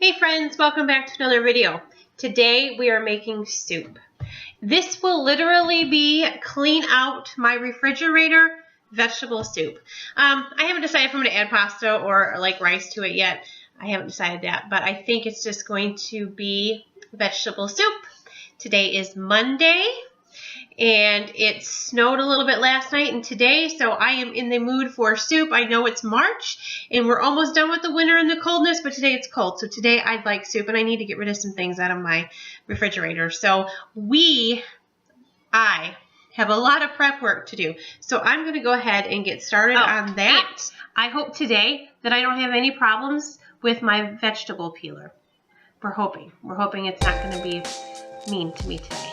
Hey friends, welcome back to another video. Today we are making soup. This will literally be clean out my refrigerator vegetable soup. I haven't decided if I'm going to add pasta or like rice to it yet. I haven't decided that, but I think it's just going to be vegetable soup. Today is Monday and it snowed a little bit last night and today, so I am in the mood for soup. I know it's March and we're almost done with the winter and the coldness, but today it's cold. So today I'd like soup and I need to get rid of some things out of my refrigerator. So I have a lot of prep work to do. So I'm going to go ahead and get started on that. I hope today that I don't have any problems with my vegetable peeler. We're hoping it's not going to be mean to me today.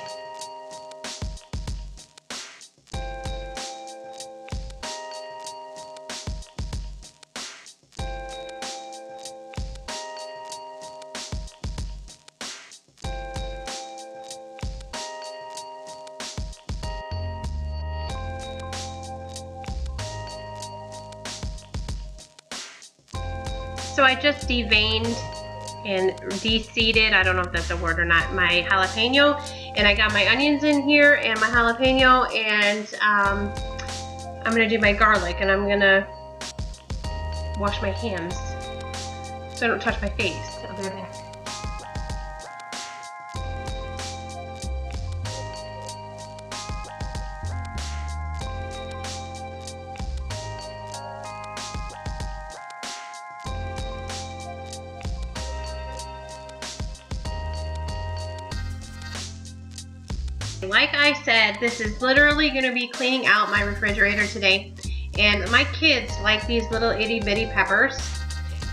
So I just deveined and de-seeded, I don't know if that's a word or not, my jalapeno, and I got my onions in here and my jalapeno, and I'm gonna do my garlic, and I'm gonna wash my hands so I don't touch my face. I'll be right back. Like I said, this is literally going to be cleaning out my refrigerator today, and my kids like these little itty bitty peppers,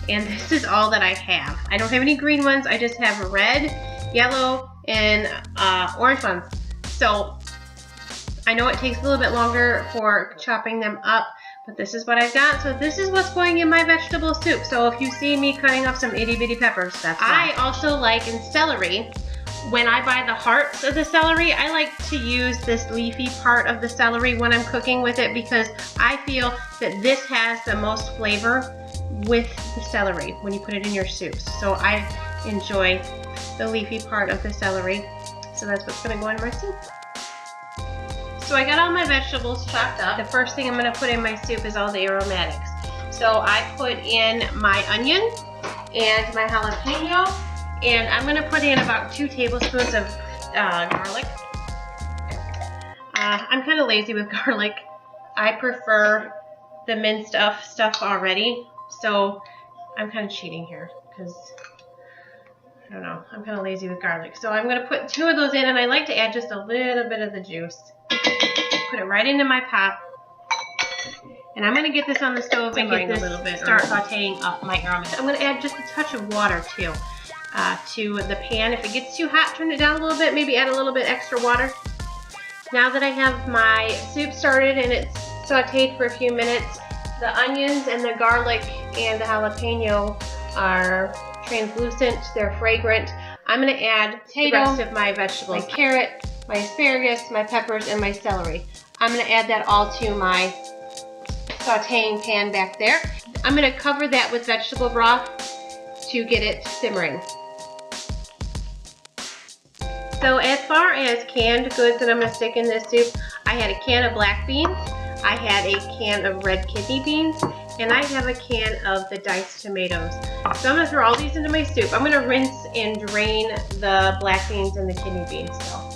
and this is all that I have. I don't have any green ones, I just have red, yellow, and orange ones. So I know it takes a little bit longer for chopping them up, but this is what I've got. So this is what's going in my vegetable soup. So if you see me cutting up some itty bitty peppers, that's why. I also like in celery, when I buy the hearts of the celery, I like to use this leafy part of the celery when I'm cooking with it because I feel that this has the most flavor with the celery when you put it in your soups. So I enjoy the leafy part of the celery. So that's what's going to go in my soup. So I got all my vegetables chopped up. The first thing I'm going to put in my soup is all the aromatics. So I put in my onion and my jalapeno. And I'm going to put in about 2 tablespoons of garlic. I'm kind of lazy with garlic. I prefer the minced stuff already. So I'm kind of cheating here because, I don't know, I'm kind of lazy with garlic. So I'm going to put 2 of those in, and I like to add just a little bit of the juice. Put it right into my pot. And I'm going to get this on the stove and get this start sauteing up my aromatics. I'm going to add just a touch of water too. To the pan. If it gets too hot, turn it down a little bit, maybe add a little bit extra water. Now that I have my soup started and it's sauteed for a few minutes, the onions and the garlic and the jalapeno are translucent, they're fragrant. I'm going to add the rest of my vegetables, my carrot, my asparagus, my peppers, and my celery. I'm going to add that all to my sauteing pan back there. I'm going to cover that with vegetable broth to get it simmering. So as far as canned goods that I'm going to stick in this soup, I had a can of black beans, I had a can of red kidney beans, and I have a can of the diced tomatoes. So I'm going to throw all these into my soup. I'm going to rinse and drain the black beans and the kidney beans still.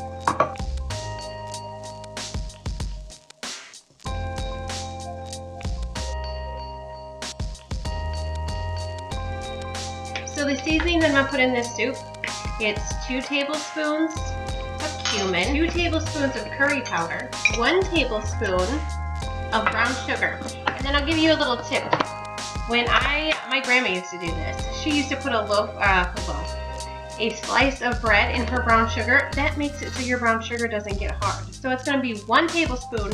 So the seasoning that I'm going to put in this soup, it's 2 tablespoons of cumin, 2 tablespoons of curry powder, 1 tablespoon of brown sugar. And then I'll give you a little tip. When my grandma used to do this, she used to put a slice of bread in her brown sugar. That makes it so your brown sugar doesn't get hard. So it's going to be 1 tablespoon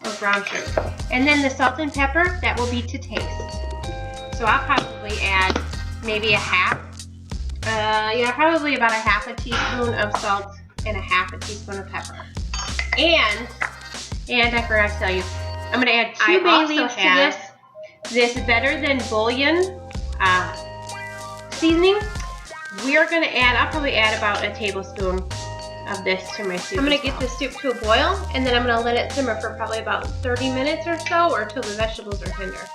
of brown sugar. And then the salt and pepper, that will be to taste. So I'll probably add maybe probably about a half a teaspoon of salt and a half a teaspoon of pepper. And I forgot to tell you, I'm going to add 2 bay leaves to this Better Than Bouillon seasoning. we are going to add, I'll probably add about a tablespoon of this to my soup. I'm going to get this soup to a boil, and then I'm going to let it simmer for probably about 30 minutes or so, or till the vegetables are tender.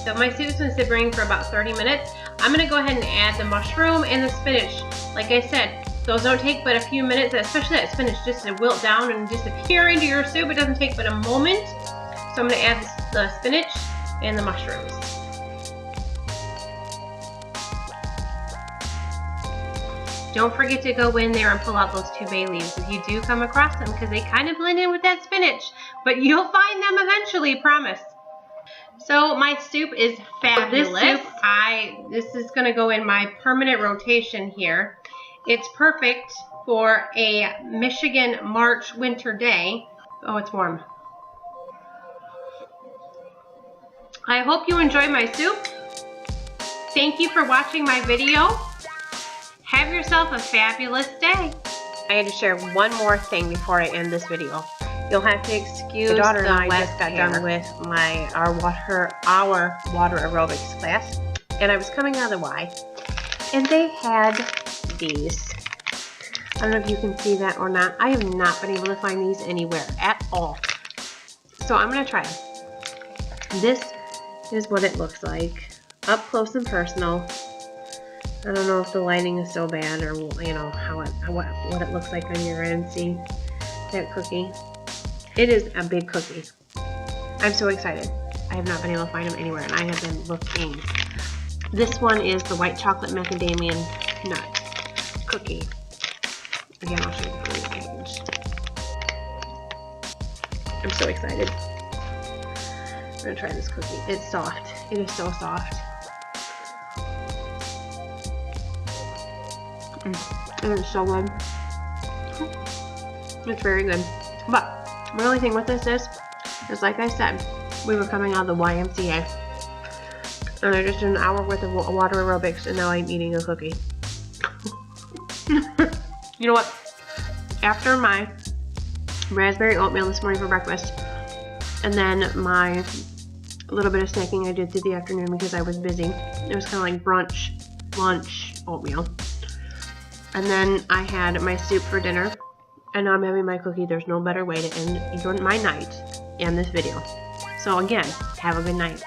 So my soup's been simmering for about 30 minutes. I'm going to go ahead and add the mushroom and the spinach. Like I said, those don't take but a few minutes, especially that spinach just to wilt down and disappear into your soup. It doesn't take but a moment. So I'm going to add the spinach and the mushrooms. Don't forget to go in there and pull out those 2 bay leaves if you do come across them, because they kind of blend in with that spinach. But you'll find them eventually, promise. So my soup is fabulous. This is going to go in my permanent rotation here. It's perfect for a Michigan March winter day. Oh, it's warm. I hope you enjoyed my soup. Thank you for watching my video. Have yourself a fabulous day. I had to share one more thing before I end this video. You'll have to excuse the daughter and I wet just got hair. done with our water aerobics class, and I was coming out of the Y, and they had these. I don't know if you can see that or not. I have not been able to find these anywhere at all. So I'm gonna try them. This is what it looks like, up close and personal. I don't know if the lighting is so bad, or you know what it looks like on your end. See that cookie? It is a big cookie. I'm so excited. I have not been able to find them anywhere, and I have been looking. This one is the white chocolate macadamia nut cookie. Again, I'll show you the front package. I'm so excited. I'm gonna try this cookie. It's soft. It is so soft. It is so good. It's very good. But the only thing with this is like I said, we were coming out of the YMCA, and I just did an hour worth of water aerobics, and now I'm eating a cookie. You know what? After my raspberry oatmeal this morning for breakfast, and then my little bit of snacking I did through the afternoon because I was busy. It was kind of like brunch, lunch, oatmeal. And then I had my soup for dinner, and now I'm having my cookie. There's no better way to end my night and this video. So again, have a good night.